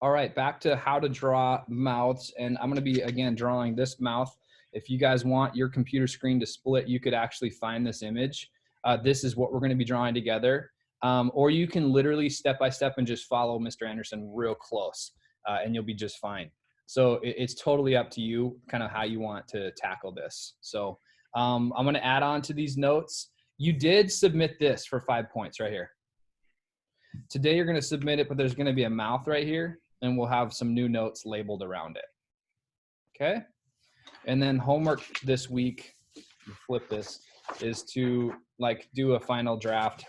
All right, back to how to draw mouths. And I'm going to be, again, drawing this mouth. If you guys want your computer screen to split, you could actually find this image. This is what we're going to be drawing together. Or you can literally step by step and just follow Mr. Anderson real close, and you'll be just fine. So it's totally up to you, kind of how you want to tackle this. So I'm going to add on to these notes. You did submit this for 5 points right here. Today you're going to submit it, but there's going to be a mouth right here, and we'll have some new notes labeled around it. Okay? And then homework this week, flip this, is to like do a final draft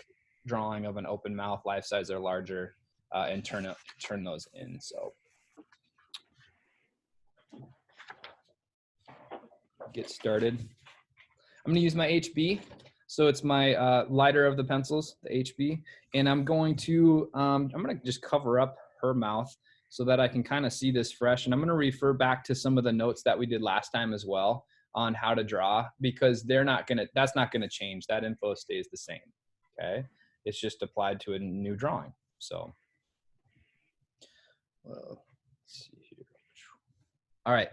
drawing of an open mouth, life size or larger, and turn those in. So get started. I'm going to use my HB. So it's my lighter of the pencils, the HB, and I'm going to just cover up her mouth so that I can kind of see this fresh. And I'm going to refer back to some of the notes that we did last time as well on how to draw, because that's not going to change. That info stays the same. Okay. It's just applied to a new drawing. So, well, let's see here. All right.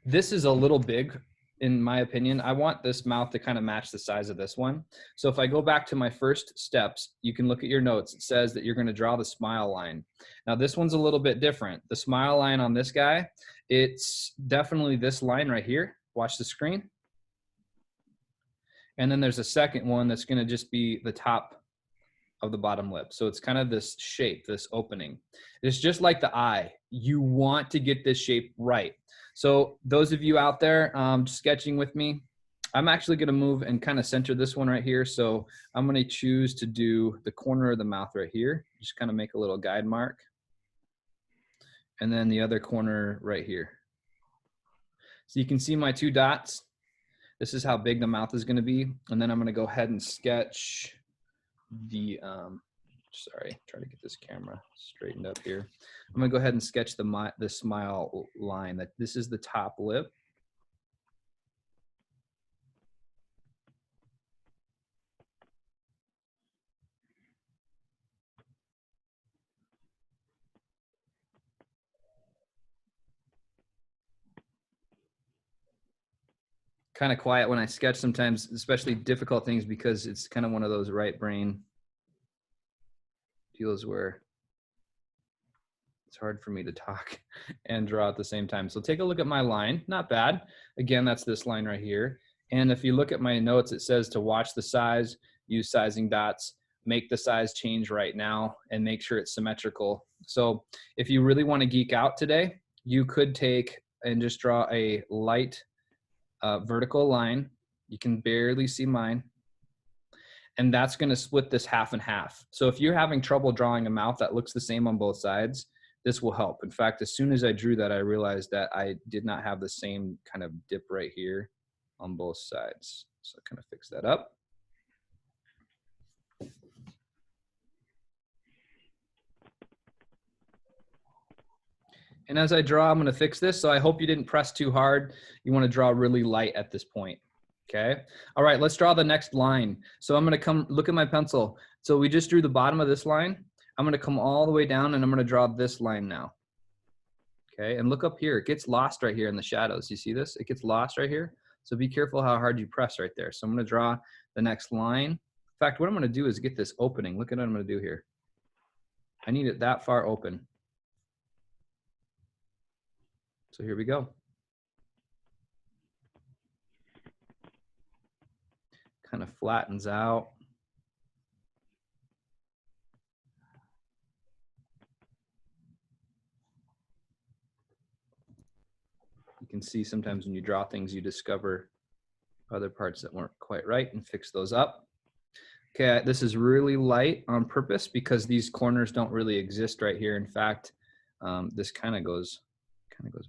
This is a little big, in my opinion. I want this mouth to kind of match the size of this one. So if I go back to my first steps, you can look at your notes. It says that you're going to draw the smile line. Now this one's a little bit different. The smile line on this guy, it's definitely this line right here. Watch the screen. And then there's a second one that's going to just be the top of the bottom lip. So it's kind of this shape, this opening. It's just like the eye. You want to get this shape right. So those of you out there sketching with me, I'm actually going to move and kind of center this one right here. So I'm going to choose to do the corner of the mouth right here. Just kind of make a little guide mark. And then the other corner right here. So you can see my 2 dots. This is how big the mouth is going to be. And then I'm going to go ahead and sketch the, sorry, try to get this camera straightened up here. I'm going to go ahead and sketch the smile line. That this is the top lip. Kind of quiet when I sketch sometimes, especially difficult things, because it's kind of one of those right brain deals where it's hard for me to talk and draw at the same time. So take a look at my line. Not bad. Again, that's this line right here. And if you look at my notes, it says to watch the size, use sizing dots, make the size change right now, and make sure it's symmetrical. So if you really want to geek out today, you could take and just draw a light vertical line. You can barely see mine. And that's going to split this half and half. So if you're having trouble drawing a mouth that looks the same on both sides, this will help. In fact, as soon as I drew that, I realized that I did not have the same kind of dip right here on both sides. So I kind of fix that up. And as I draw, I'm going to fix this. So I hope you didn't press too hard. You want to draw really light at this point. Okay. All right, let's draw the next line. So I'm going to come look at my pencil. So we just drew the bottom of this line. I'm going to come all the way down and I'm going to draw this line now. Okay. And look up here. It gets lost right here in the shadows. You see this? It gets lost right here. So be careful how hard you press right there. So I'm going to draw the next line. In fact, what I'm going to do is get this opening. Look at what I'm going to do here. I need it that far open. So here we go. Kind of flattens out. You can see sometimes when you draw things, you discover other parts that weren't quite right and fix those up. Okay, this is really light on purpose because these corners don't really exist right here. In fact, this kind of goes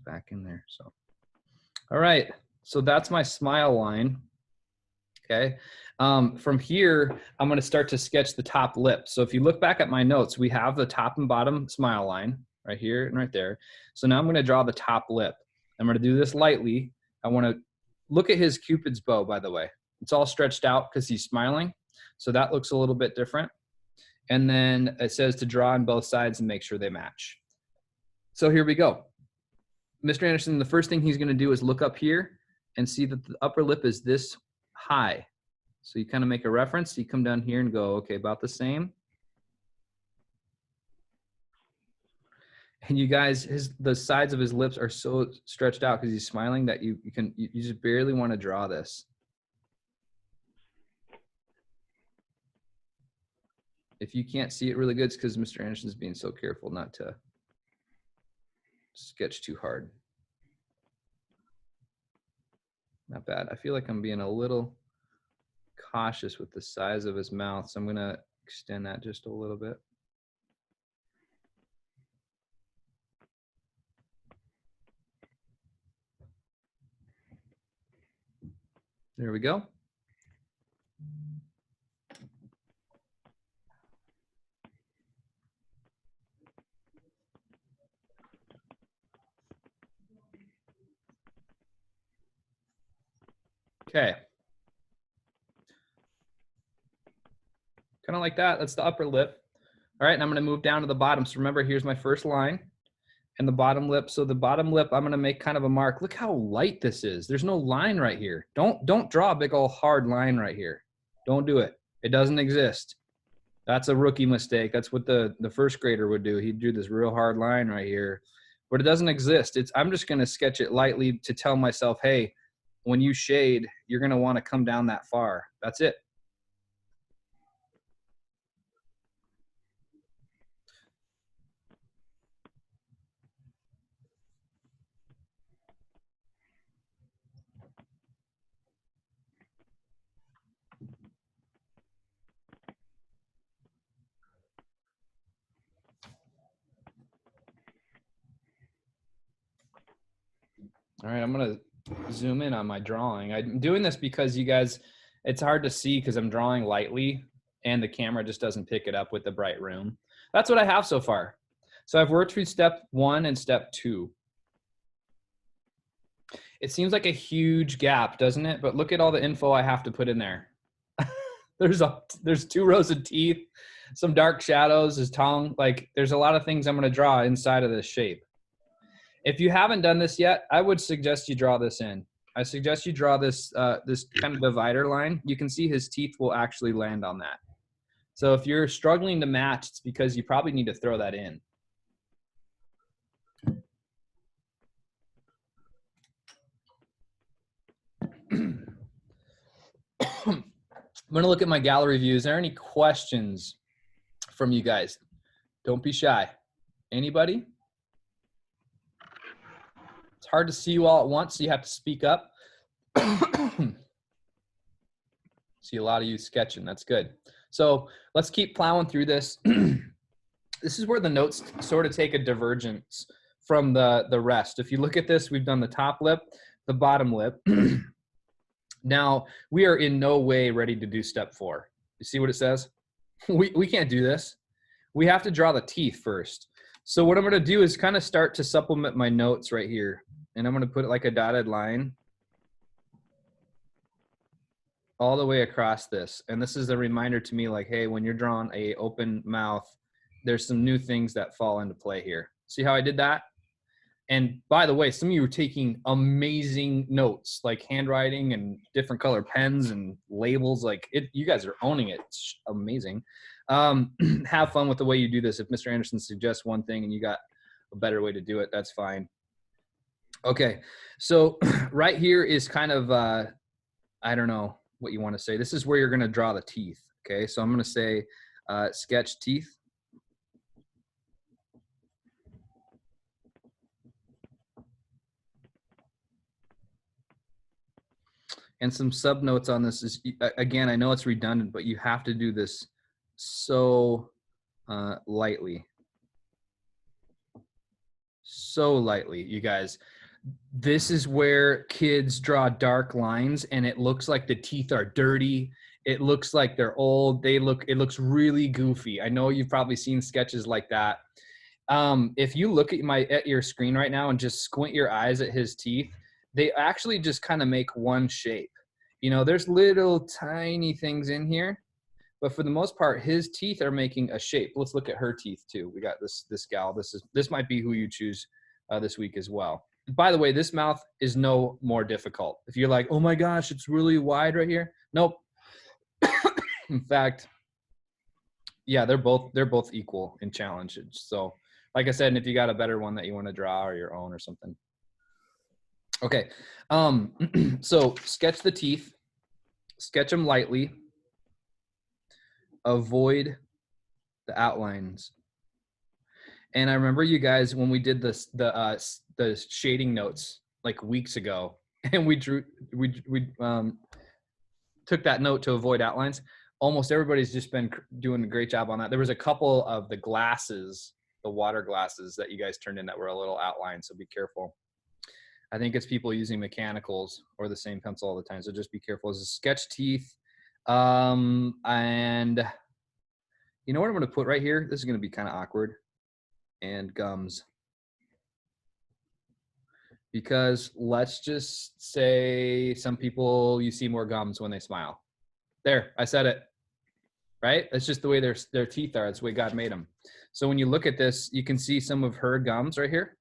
back in there. So, all right, so that's my smile line. Okay, from here, I'm going to start to sketch the top lip. So if you look back at my notes, we have the top and bottom smile line right here and right there. So now I'm going to draw the top lip. I'm going to do this lightly. I want to look at his Cupid's bow, by the way. It's all stretched out because he's smiling. So that looks a little bit different. And then it says to draw on both sides and make sure they match. So here we go. Mr. Anderson, the first thing he's going to do is look up here and see that the upper lip is this high. So you kind of make a reference. You come down here and go, okay, about the same. And you guys, the sides of his lips are so stretched out because he's smiling that you just barely want to draw this. If you can't see it really good, it's because Mr. Anderson's being so careful not to sketch too hard. Not bad. I feel like I'm being a little cautious with the size of his mouth, so I'm going to extend that just a little bit. There we go. Okay. Kind of like that. That's the upper lip. All right, and I'm going to move down to the bottom. So remember, here's my first line and the bottom lip. So the bottom lip, I'm going to make kind of a mark. Look how light this is. There's no line right here. Don't draw a big old hard line right here. Don't do it. It doesn't exist. That's a rookie mistake. That's what the first grader would do. He'd do this real hard line right here, but it doesn't exist. I'm just going to sketch it lightly to tell myself, hey, when you shade, you're going to want to come down that far. That's it. All right, I'm going to zoom in on my drawing. I'm doing this because you guys, it's hard to see because I'm drawing lightly and the camera just doesn't pick it up with the bright room. That's what I have so far. So I've worked through step 1 and step 2. It seems like a huge gap, doesn't it? But look at all the info I have to put in there. There's 2 rows of teeth, some dark shadows, his tongue. Like there's a lot of things I'm going to draw inside of this shape. If you haven't done this yet, I would suggest you draw this in. I suggest you draw this this kind of divider line. You can see his teeth will actually land on that. So if you're struggling to match, it's because you probably need to throw that in. I'm going to look at my gallery view. Is there any questions from you guys? Don't be shy. Anybody? It's hard to see you all at once, so you have to speak up. See a lot of you sketching. That's good. So let's keep plowing through this. This is where the notes sort of take a divergence from the rest. If you look at this, we've done the top lip, the bottom lip. Now, we are in no way ready to do step 4. You see what it says? We can't do this. We have to draw the teeth first. So what I'm going to do is kind of start to supplement my notes right here. And I'm going to put like a dotted line all the way across this. And this is a reminder to me like, hey, when you're drawing a open mouth, there's some new things that fall into play here. See how I did that? And by the way, some of you are taking amazing notes, like handwriting and different color pens and labels. Like you guys are owning it. It's amazing. Have fun with the way you do this. If Mr. Anderson suggests one thing and you got a better way to do it, that's fine. Okay, so right here is kind of, I don't know what you want to say. This is where you're going to draw the teeth. Okay, so I'm going to say sketch teeth. And some sub notes on this is, again, I know it's redundant, but you have to do this so lightly. So lightly, you guys. This is where kids draw dark lines and it looks like the teeth are dirty. It looks like they're old. It looks really goofy. I know you've probably seen sketches like that. If you look at your screen right now and just squint your eyes at his teeth, they actually just kind of make one shape. You know, there's little tiny things in here, But for the most part, his teeth are making a shape. Let's look at her teeth too. We got this gal. This might be who you choose this week as well. By the way, this mouth is no more difficult. If you're like, oh my gosh, it's really wide right here. Nope. In fact, yeah, they're both equal in challenge. So, like I said, and if you got a better one that you want to draw or your own or something. Okay. So sketch the teeth. Sketch them lightly. Avoid the outlines. And I remember you guys when we did the shading notes like weeks ago, and we took that note to avoid outlines. Almost everybody's just been doing a great job on that. There was a couple of the glasses, the water glasses that you guys turned in that were a little outlined, so be careful. I think it's people using mechanicals or the same pencil all the time, so just be careful. It's a sketch teeth. And you know what I'm going to put right here? This is going to be kind of awkward. And gums. Because let's just say some people, you see more gums when they smile. There, I said it, right? That's just the way their teeth are. It's the way God made them. So when you look at this, you can see some of her gums right here.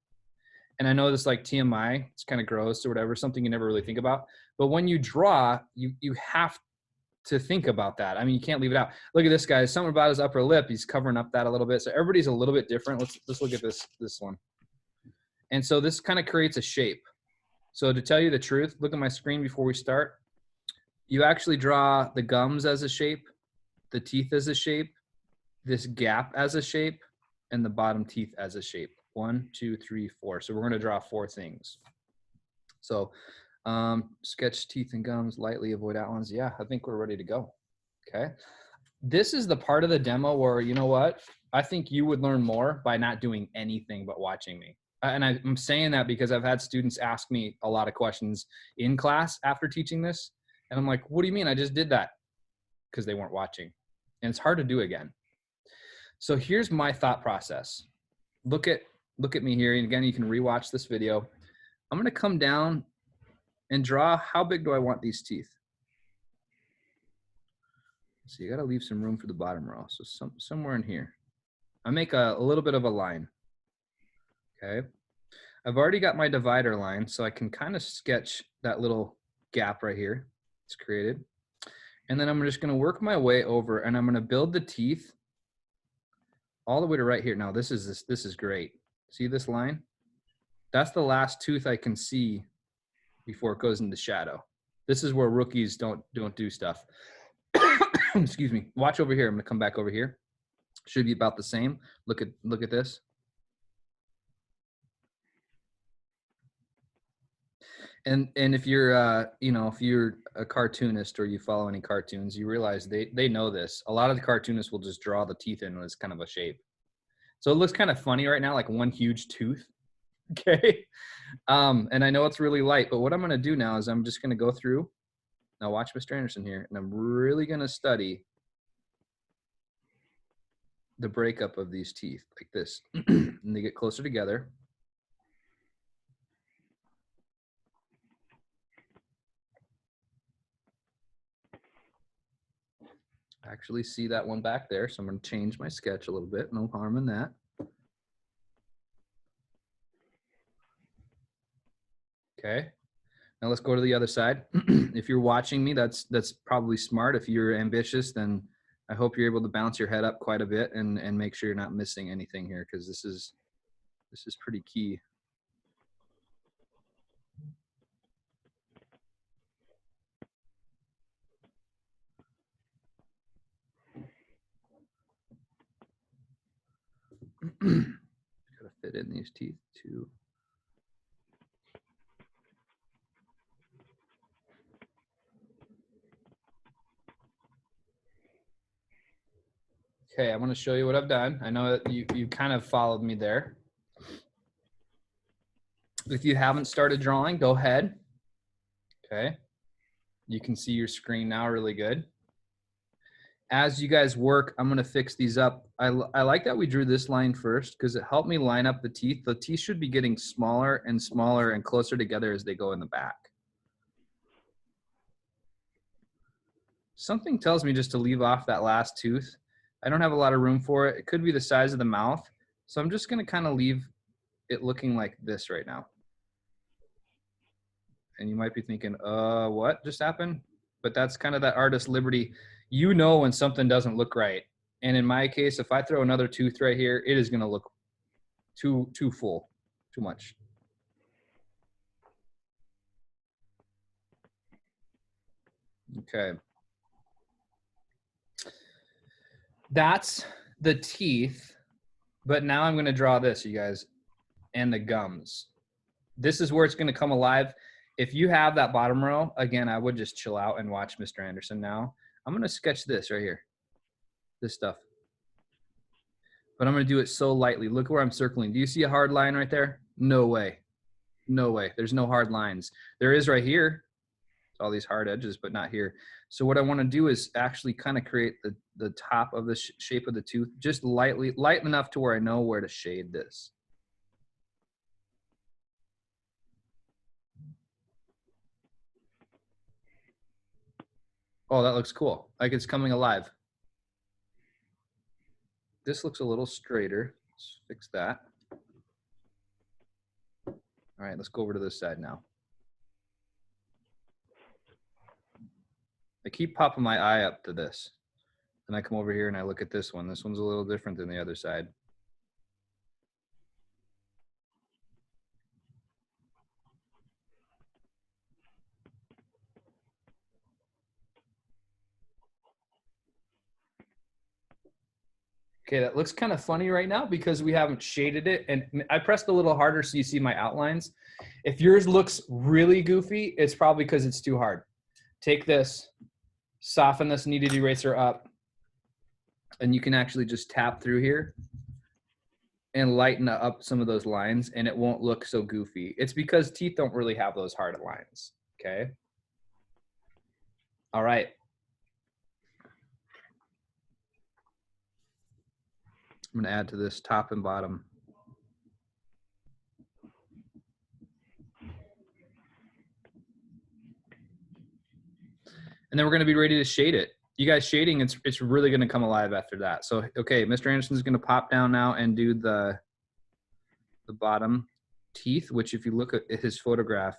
And I know this like TMI, it's kind of gross or whatever, something you never really think about. But when you draw, you have to think about that. I mean, you can't leave it out. Look at this guy. Something about his upper lip. He's covering up that a little bit. So everybody's a little bit different. Let's look at this one. And so this kind of creates a shape. So to tell you the truth, look at my screen before we start. You actually draw the gums as a shape, the teeth as a shape, this gap as a shape, and the bottom teeth as a shape. 1, 2, 3, 4. So we're going to draw 4 things. So sketch teeth and gums, lightly avoid outlines. Yeah, I think we're ready to go. Okay. This is the part of the demo where, you know what? I think you would learn more by not doing anything but watching me. And I'm saying that because I've had students ask me a lot of questions in class after teaching this. And I'm like, what do you mean? I just did that. Because they weren't watching. And it's hard to do again. So here's my thought process. Look at me here. And again, you can rewatch this video. I'm going to come down and draw. How big do I want these teeth? So you got to leave some room for the bottom row. So somewhere in here. I make a little bit of a line. Okay. I've already got my divider line, so I can kind of sketch that little gap right here. It's created. And then I'm just going to work my way over, and I'm going to build the teeth all the way to right here. Now this is great. See this line? That's the last tooth I can see before it goes into shadow. This is where rookies don't do stuff. Excuse me. Watch over here. I'm going to come back over here. Should be about the same. Look at this. And if you're if you're a cartoonist or you follow any cartoons, you realize they know this. A lot of the cartoonists will just draw the teeth in as kind of a shape. So it looks kind of funny right now, like one huge tooth. Okay. And I know it's really light, but what I'm going to do now is I'm just going to go through. Now watch Mr. Anderson here, and I'm really going to study the breakup of these teeth like this. And they get closer together. Actually see that one back there, so I'm going to change my sketch a little bit. No harm in that. Okay. Now let's go to the other side. If you're watching me, that's probably smart. If you're ambitious, then I hope you're able to bounce your head up quite a bit and make sure you're not missing anything here, because this is pretty key. Gotta fit in these teeth too. Okay, I'm going to show you what I've done. I know that you kind of followed me there. If you haven't started drawing, go ahead. Okay. You can see your screen now really good. As you guys work, I'm going to fix these up. I like that we drew this line first because it helped me line up the teeth. The teeth should be getting smaller and smaller and closer together as they go in the back. Something tells me just to leave off that last tooth. I don't have a lot of room for it. It could be the size of the mouth. So I'm just gonna kind of leave it looking like this right now. And you might be thinking, what just happened? But that's kind of that artist liberty. You know when something doesn't look right. And in my case, if I throw another tooth right here, it is gonna look too full, too much. Okay. That's the teeth, but now I'm gonna draw this, you guys, and the gums. This is where it's gonna come alive. If you have that bottom row, again, I would just chill out and watch Mr. Anderson now. I'm gonna sketch this right here, this stuff. But I'm gonna do it so lightly. Look where I'm circling. Do you see a hard line right there? No way. No way. There's no hard lines. There is right here. All these hard edges, but not here. So what I wanna do is actually kind of create the top of the shape of the tooth, just lightly, light enough to where I know where to shade this. Oh, that looks cool. Like it's coming alive. This looks a little straighter. Let's fix that. All right, let's go over to this side now. I keep popping my eye up to this. And I come over here and I look at this one. This one's a little different than the other side. Okay, that looks kind of funny right now because we haven't shaded it. And I pressed a little harder so you see my outlines. If yours looks really goofy, it's probably because it's too hard. Take this, soften this kneaded eraser up, and you can actually just tap through here and lighten up some of those lines, and it won't look so goofy. It's because teeth don't really have those hard lines, okay? All right. I'm gonna add to this top and bottom. And then we're gonna be ready to shade it. You guys, shading, it's really gonna come alive after that. So, okay, Mr. Anderson's gonna pop down now and do the bottom teeth, which if you look at his photograph,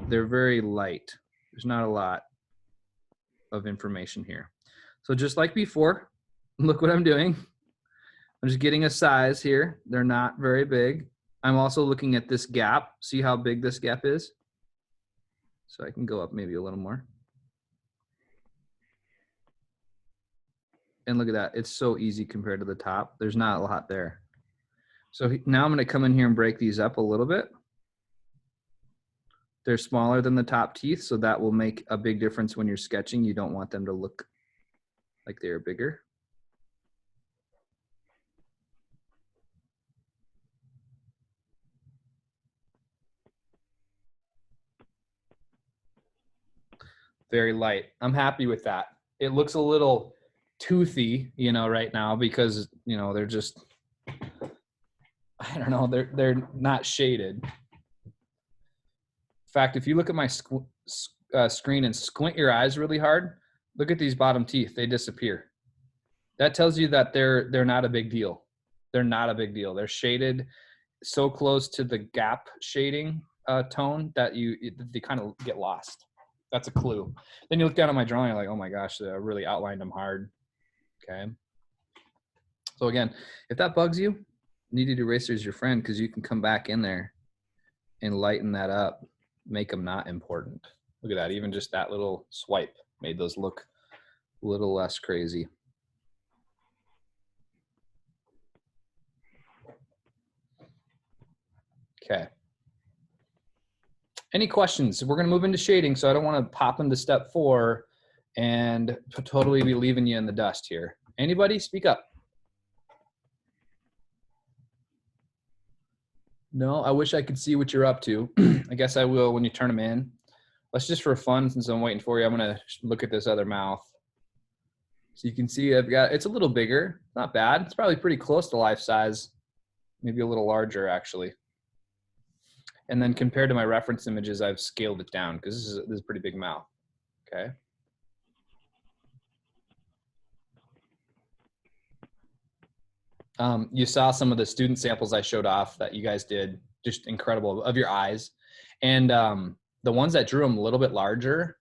they're very light. There's not a lot of information here. So just like before, look what I'm doing. I'm just getting a size here. They're not very big. I'm also looking at this gap. See how big this gap is? So I can go up maybe a little more. And look at that. It's so easy compared to the top. There's not a lot there. So now I'm going to come in here and break these up a little bit. They're smaller than the top teeth, so that will make a big difference when you're sketching. You don't want them to look like they're bigger. Very light. I'm happy with that. It looks a little toothy, you know, right now because, you know, they're just, I don't know, they're not shaded. In fact, if you look at my screen and squint your eyes really hard, look at these bottom teeth. They disappear. That tells you that they're not a big deal. They're not a big deal. They're shaded so close to the gap shading tone that they kind of get lost. That's a clue. Then you look down at my drawing, you're like, oh my gosh, I really outlined them hard. Okay. So again, if that bugs you, kneaded eraser is your friend because you can come back in there and lighten that up, make them not important. Look at that. Even just that little swipe made those look a little less crazy. Okay. Any questions? We're going to move into shading, so I don't want to pop into step 4 and totally be leaving you in the dust here. Anybody speak up? No, I wish I could see what you're up to. I guess I will when you turn them in. Let's just for fun, since I'm waiting for you, I'm going to look at this other mouth. So you can see I've got, it's a little bigger, not bad. It's probably pretty close to life size, maybe a little larger actually. And then compared to my reference images, I've scaled it down because this is a pretty big mouth, okay? You saw some of the student samples I showed off that you guys did, just incredible, of your eyes. And the ones that drew them a little bit larger,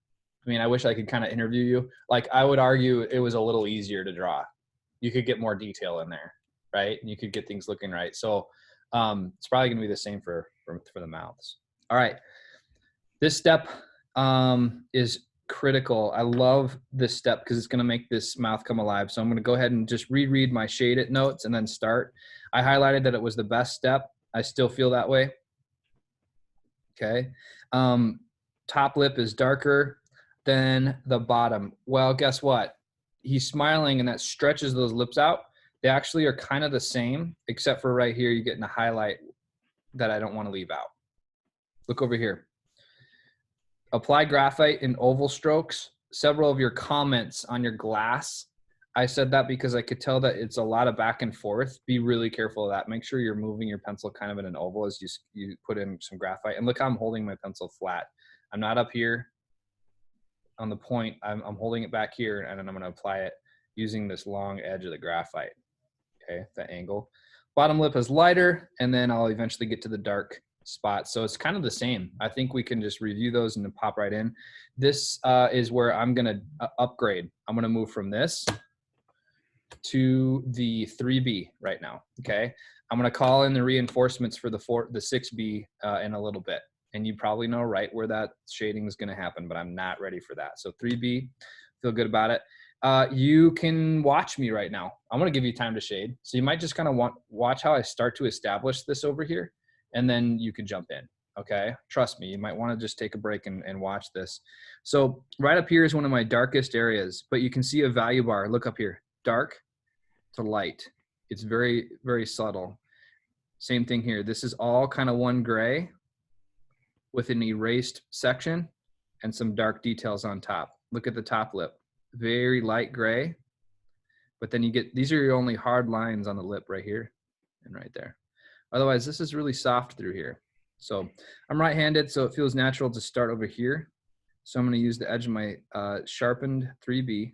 I mean, I wish I could kind of interview you. Like, I would argue it was a little easier to draw. You could get more detail in there, right? And you could get things looking right. So it's probably gonna be the same for the mouths. All right, this step is critical. I love this step because it's going to make this mouth come alive. So I'm going to go ahead and just reread my shaded notes and then start. I highlighted that it was the best step. I still feel that way. Okay. Top lip is darker than the bottom. Well, guess what? He's smiling and that stretches those lips out. They actually are kind of the same, except for right here, you're getting a highlight that I don't want to leave out. Look over here. Apply graphite in oval strokes. Several of your comments on your glass, I said that because I could tell that it's a lot of back and forth. Be really careful of that. Make sure you're moving your pencil kind of in an oval as you put in some graphite. And look how I'm holding my pencil flat. I'm not up here on the point. I'm holding it back here, and then I'm going to apply it using this long edge of the graphite. Okay, that angle. Bottom lip is lighter, and then I'll eventually get to the dark spots. So it's kind of the same. I think we can just review those and then pop right in. This is where I'm going to upgrade. I'm going to move from this to the 3B right now. Okay. I'm going to call in the reinforcements for the 6B in a little bit. And you probably know right where that shading is going to happen, but I'm not ready for that. So 3B, feel good about it. You can watch me right now. I'm going to give you time to shade. So you might just kind of watch how I start to establish this over here. And then you can jump in, okay? Trust me, you might wanna just take a break and watch this. So right up here is one of my darkest areas, but you can see a value bar. Look up here, dark to light. It's very, very subtle. Same thing here. This is all kind of one gray with an erased section and some dark details on top. Look at the top lip, very light gray, but then you get, these are your only hard lines on the lip right here and right there. Otherwise, this is really soft through here. So I'm right-handed, so it feels natural to start over here. So I'm going to use the edge of my sharpened 3B,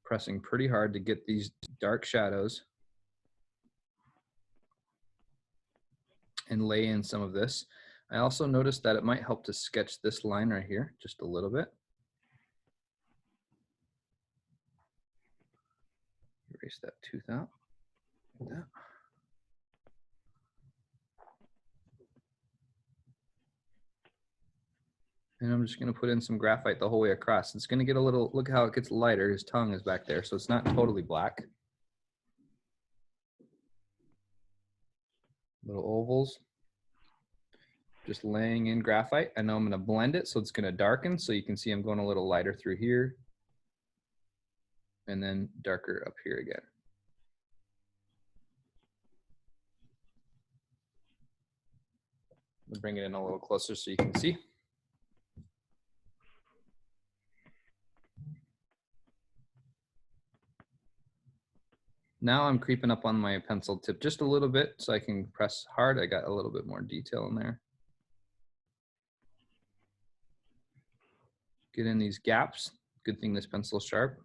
pressing pretty hard to get these dark shadows and lay in some of this. I also noticed that it might help to sketch this line right here just a little bit. Erase that tooth out. Like that. And I'm just going to put in some graphite the whole way across. It's going to get a little, look how it gets lighter. His tongue is back there, so it's not totally black. Little ovals. Just laying in graphite. I know I'm going to blend it, so it's going to darken. So you can see I'm going a little lighter through here. And then darker up here again. I'll bring it in a little closer so you can see. Now I'm creeping up on my pencil tip just a little bit so I can press hard. I got a little bit more detail in there. Get in these gaps. Good thing this pencil's sharp.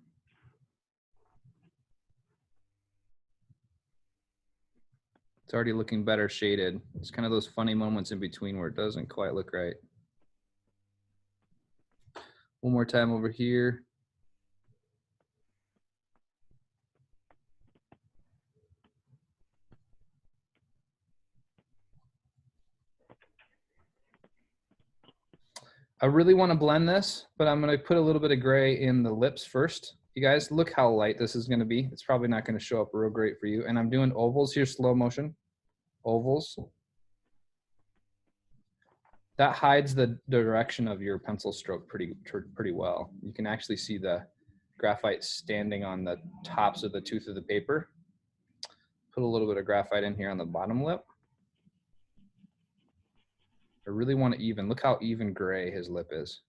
It's already looking better shaded. It's kind of those funny moments in between where it doesn't quite look right. One more time over here. I really want to blend this, but I'm going to put a little bit of gray in the lips first. You guys, look how light this is going to be. It's probably not going to show up real great for you. And I'm doing ovals here, slow motion. Ovals. That hides the direction of your pencil stroke pretty well. You can actually see the graphite standing on the tops of the tooth of the paper. Put a little bit of graphite in here on the bottom lip. I really want to even, look how even gray his lip is.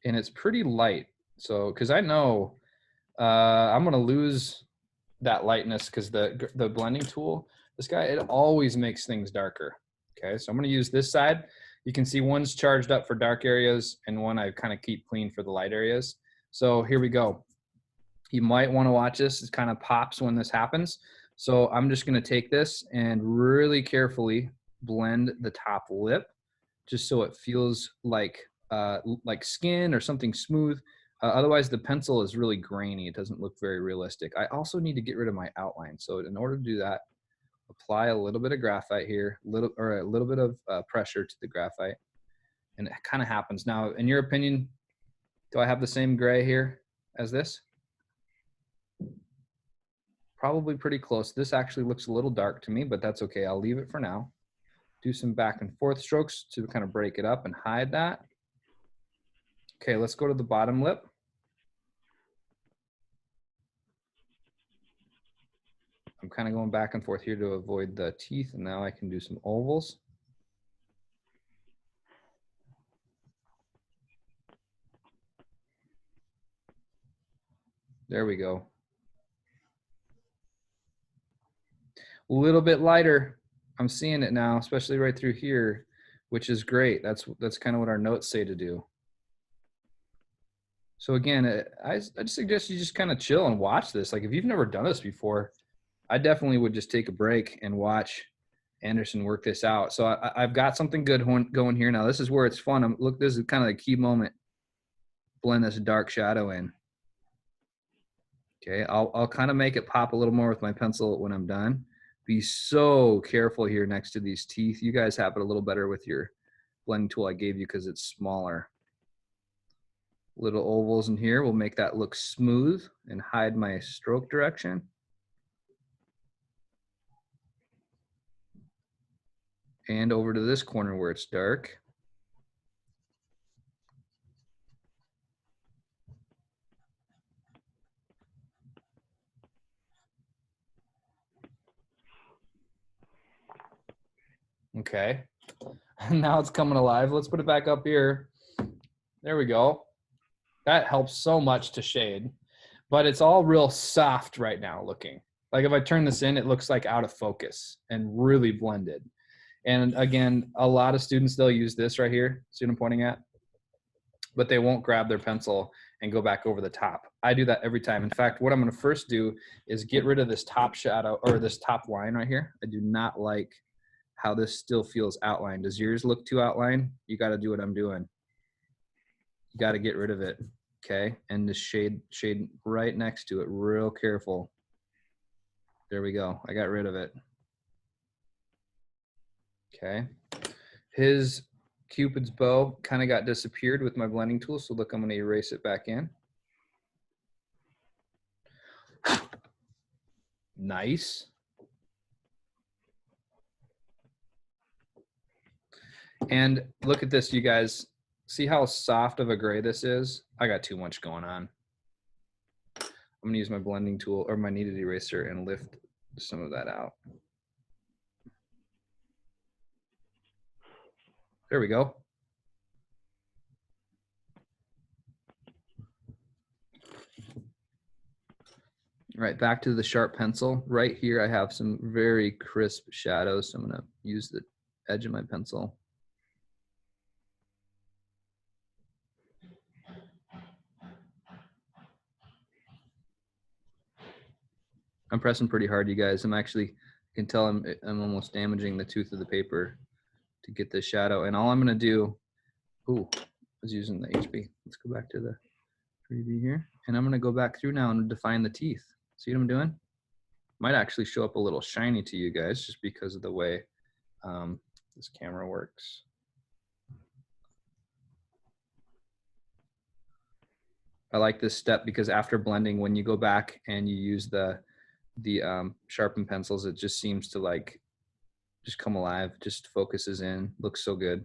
And it's pretty light. So, because I know I'm going to lose that lightness because the blending tool, this guy, it always makes things darker. Okay, so I'm going to use this side. You can see one's charged up for dark areas and one I kind of keep clean for the light areas. So here we go. You might want to watch this. It kind of pops when this happens. So I'm just going to take this and really carefully blend the top lip just so it feels like skin or something smooth. Otherwise, the pencil is really grainy. It doesn't look very realistic. I also need to get rid of my outline. So in order to do that, apply a little bit of graphite here, a little bit of pressure to the graphite. And it kind of happens. Now, in your opinion, do I have the same gray here as this? Probably pretty close. This actually looks a little dark to me, but that's okay. I'll leave it for now. Do some back and forth strokes to kind of break it up and hide that. Okay, let's go to the bottom lip. I'm kind of going back and forth here to avoid the teeth, and now I can do some ovals. There we go. A little bit lighter. I'm seeing it now, especially right through here, which is great. That's kind of what our notes say to do. So again, I just suggest you just kind of chill and watch this. Like if you've never done this before, I definitely would just take a break and watch Anderson work this out. So I've got something good going here now. This is where it's fun. Look, this is kind of the key moment. Blend this dark shadow in. Okay, I'll kind of make it pop a little more with my pencil when I'm done. Be so careful here next to these teeth. You guys have it a little better with your blending tool I gave you because it's smaller. Little ovals in here will make that look smooth and hide my stroke direction. And over to this corner where it's dark. Okay, now it's coming alive. Let's put it back up here. There we go. That helps so much to shade, but it's all real soft right now looking. Like if I turn this in, it looks like out of focus and really blended. And again, a lot of students, they'll use this right here, see what I'm pointing at? But they won't grab their pencil and go back over the top. I do that every time. In fact, what I'm gonna first do is get rid of this top shadow or this top line right here. I do not like how this still feels outlined. Does yours look too outlined? You gotta do what I'm doing. You gotta get rid of it, okay? And the shade right next to it, real careful. There we go, I got rid of it. Okay, his Cupid's bow kind of got disappeared with my blending tool, so look, I'm gonna erase it back in. Nice. And look at this, you guys. See how soft of a gray this is? I got too much going on. I'm gonna use my blending tool or my kneaded eraser and lift some of that out. There we go. All right, back to the sharp pencil. Right here, I have some very crisp shadows, so I'm gonna use the edge of my pencil. I'm pressing pretty hard, you guys. I'm actually, you can tell I'm almost damaging the tooth of the paper to get this shadow. And all I'm gonna do, ooh, I was using the HB. Let's go back to the 3B here. And I'm gonna go back through now and define the teeth. See what I'm doing? Might actually show up a little shiny to you guys just because of the way this camera works. I like this step because after blending, when you go back and you use the sharpened pencils, it just seems to like just come alive, just focuses in, looks so good.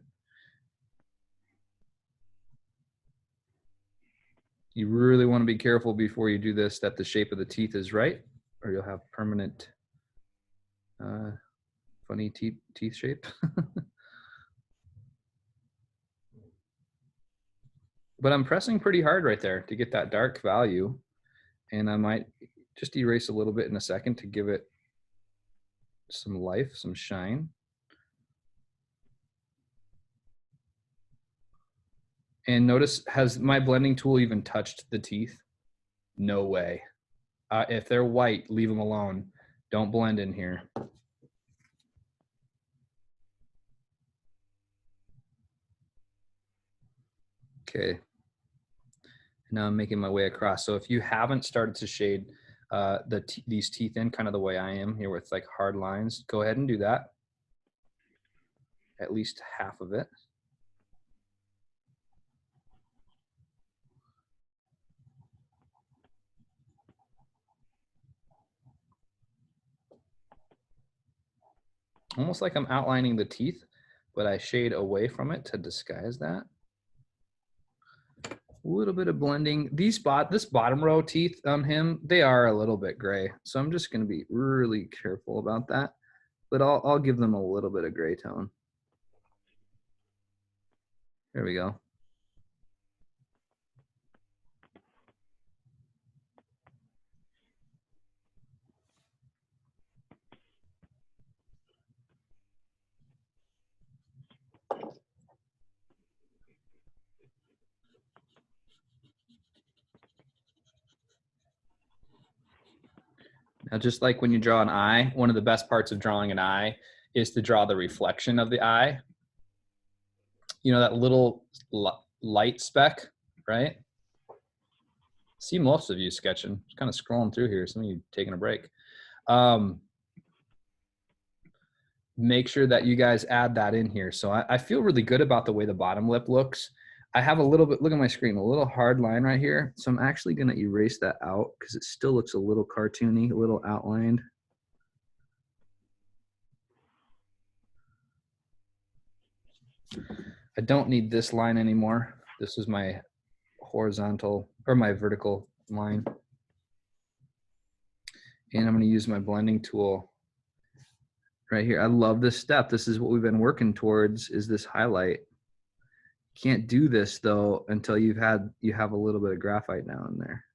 You really want to be careful before you do this that the shape of the teeth is right, or you'll have permanent funny teeth shape. But I'm pressing pretty hard right there to get that dark value, and I might just erase a little bit in a second to give it some life, some shine. And notice, has my blending tool even touched the teeth? No way. If they're white, leave them alone. Don't blend in here. Okay. Now I'm making my way across. So if you haven't started to shade these teeth in kind of the way I am here with like hard lines, go ahead and do that. At least half of it. Almost like I'm outlining the teeth, but I shade away from it to disguise that. A little bit of blending. This bottom row teeth on him, they are a little bit gray. So I'm just going to be really careful about that. But I'll give them a little bit of gray tone. There we go. Now, just like when you draw an eye, one of the best parts of drawing an eye is to draw the reflection of the eye. You know, that little light speck, right? See most of you sketching. Just kind of scrolling through here. Some of you taking a break. Make sure that you guys add that in here. So I feel really good about the way the bottom lip looks. I have a little bit, look at my screen, a little hard line right here. So I'm actually going to erase that out because it still looks a little cartoony, a little outlined. I don't need this line anymore. This is my horizontal or my vertical line. And I'm going to use my blending tool right here. I love this step. This is what we've been working towards, is this highlight. Can't do this though until you have a little bit of graphite now in there.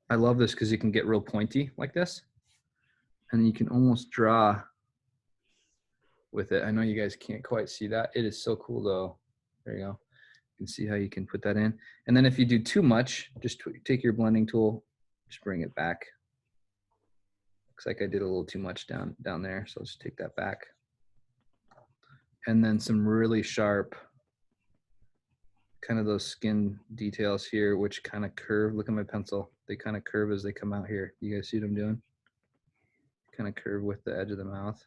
I love this because you can get real pointy like this, and you can almost draw with it. I know you guys can't quite see that. It is so cool though. There you go. You can see how you can put that in. And then if you do too much, just take your blending tool, just bring it back. Looks like I did a little too much down there, so let's take that back. And then some really sharp, kind of those skin details here, which kind of curve. Look at my pencil. They kind of curve as they come out here. You guys see what I'm doing? Kind of curve with the edge of the mouth.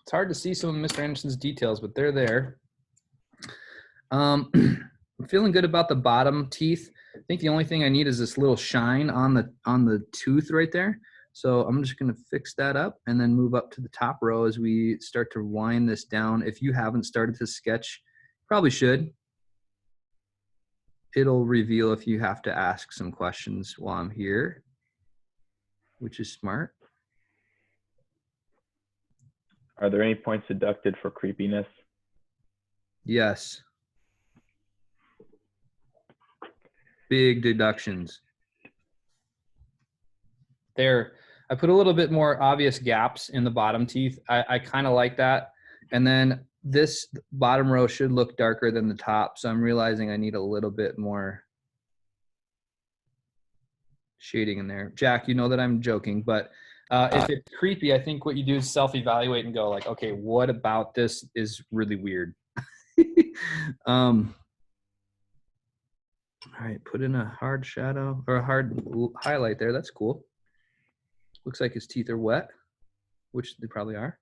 It's hard to see some of Mr. Anderson's details, but they're there. I'm feeling good about the bottom teeth. I think the only thing I need is this little shine on the tooth right there. So I'm just going to fix that up and then move up to the top row as we start to wind this down. If you haven't started to sketch, probably should. It'll reveal if you have to ask some questions while I'm here, which is smart. Are there any points deducted for creepiness? Yes. Big deductions. There, I put a little bit more obvious gaps in the bottom teeth. I kind of like that. And then this bottom row should look darker than the top. So I'm realizing I need a little bit more shading in there. Jack, you know that I'm joking, but if it's creepy, I think what you do is self-evaluate and go like, okay, what about this is really weird? All right, put in a hard shadow or a hard highlight there. That's cool. Looks like his teeth are wet, which they probably are.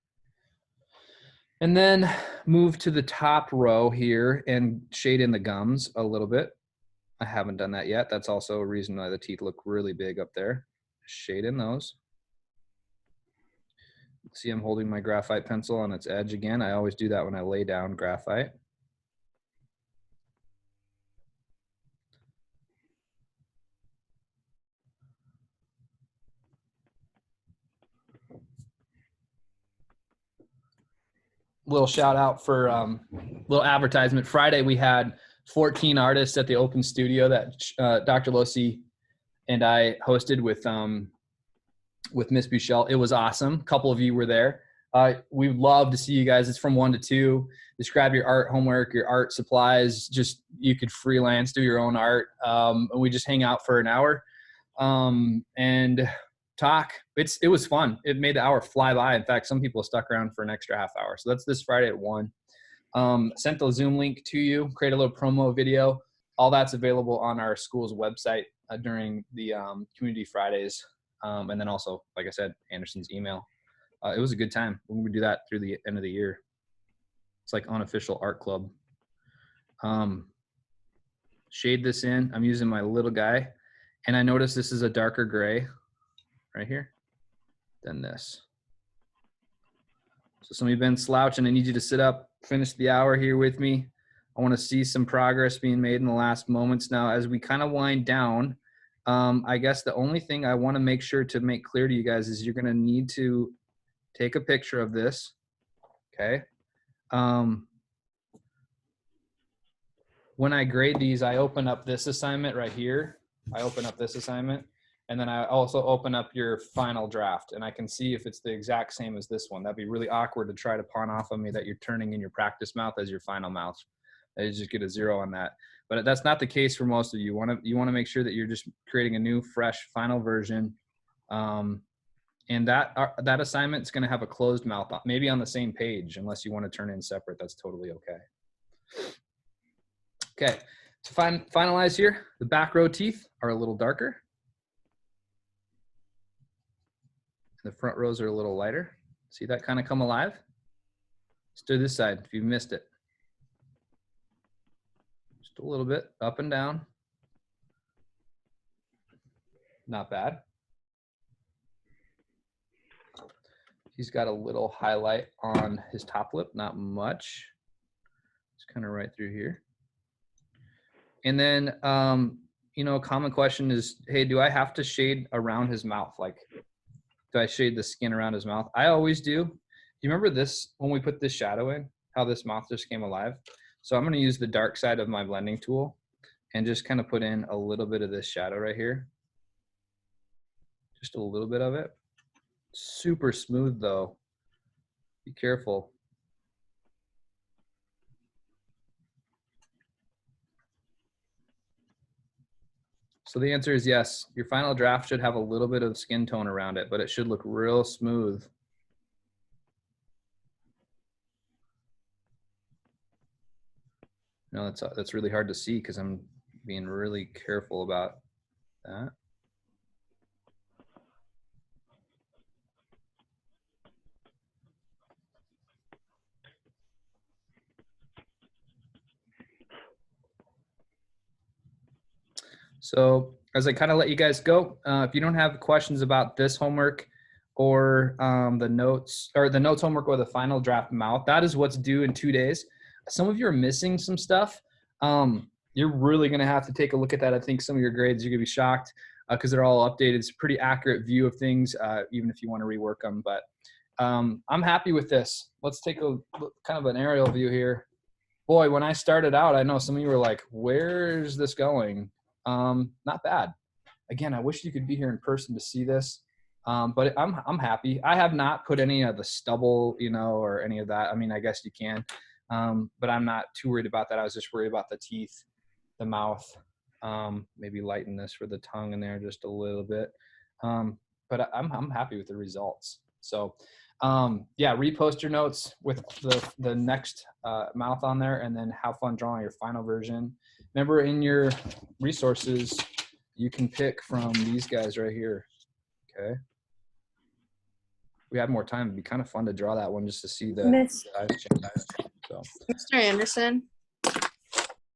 And then move to the top row here and shade in the gums a little bit. I haven't done that yet. That's also a reason why the teeth look really big up there. Shade in those. See, I'm holding my graphite pencil on its edge again. I always do that when I lay down graphite. Little shout out for little advertisement. Friday we had 14 artists at the open studio that Dr. Losi and I hosted with Miss Buchel. It was awesome. A couple of you were there. We'd love to see you guys. It's from 1 to 2. Describe your art homework, your art supplies. Just you could freelance, do your own art, and we just hang out for an hour and talk. It was fun. It made the hour fly by. In fact, some people stuck around for an extra half hour. So that's this Friday at 1. Sent the Zoom link to you. Create a little promo video. All that's available on our school's website during the Community Fridays. And then also, like I said, Anderson's email. It was a good time. We would do that through the end of the year. It's like unofficial art club. Shade this in. I'm using my little guy. And I noticed this is a darker gray right here than this. So some of you have been slouching. I need you to sit up, finish the hour here with me. I want to see some progress being made in the last moments. Now, as we kind of wind down, I guess the only thing I want to make sure to make clear to you guys is you're going to need to take a picture of this, okay? When I grade these, I open up this assignment right here. I open up this assignment, and then I also open up your final draft, and I can see if it's the exact same as this one. That'd be really awkward to try to pawn off on me that you're turning in your practice mouth as your final mouth. I just get a 0 on that. But that's not the case for most of you. You want to make sure that you're just creating a new, fresh, final version. And that assignment is going to have a closed mouth, maybe on the same page, unless you want to turn in separate. That's totally okay. Okay, to finalize here, the back row teeth are a little darker. The front rows are a little lighter. See that kind of come alive? Let's do this side if you missed it. Just a little bit up and down. Not bad. He's got a little highlight on his top lip, not much. It's kind of right through here. And then, you know, a common question is, hey, do I have to shade around his mouth? Like, do I shade the skin around his mouth? I always do. Do you remember this, when we put this shadow in, how this mouth just came alive? So I'm going to use the dark side of my blending tool and just kind of put in a little bit of this shadow right here. Just a little bit of it. Super smooth though. Be careful. So the answer is yes. Your final draft should have a little bit of skin tone around it, but it should look real smooth. No, that's really hard to see because I'm being really careful about that. So as I kind of let you guys go, if you don't have questions about this homework or the notes homework or the final draft mouth, that is what's due in 2 days. Some of you are missing some stuff. You're really going to have to take a look at that. I think some of your grades, you're going to be shocked because they're all updated. It's a pretty accurate view of things, even if you want to rework them. But I'm happy with this. Let's take a kind of an aerial view here. Boy, when I started out, I know some of you were like, where's this going? Not bad. Again, I wish you could be here in person to see this. But I'm happy. I have not put any of the stubble, you know, or any of that. I mean, I guess you can, but I'm not too worried about that. I was just worried about the teeth, the mouth, maybe lighten this for the tongue in there just a little bit. But I'm happy with the results. So, yeah, repost your notes with the next mouth on there, and then have fun drawing your final version. Remember, in your resources, you can pick from these guys right here. Okay. If we had more time, it'd be kind of fun to draw that one just to see the eyes change. So. Mr. Anderson,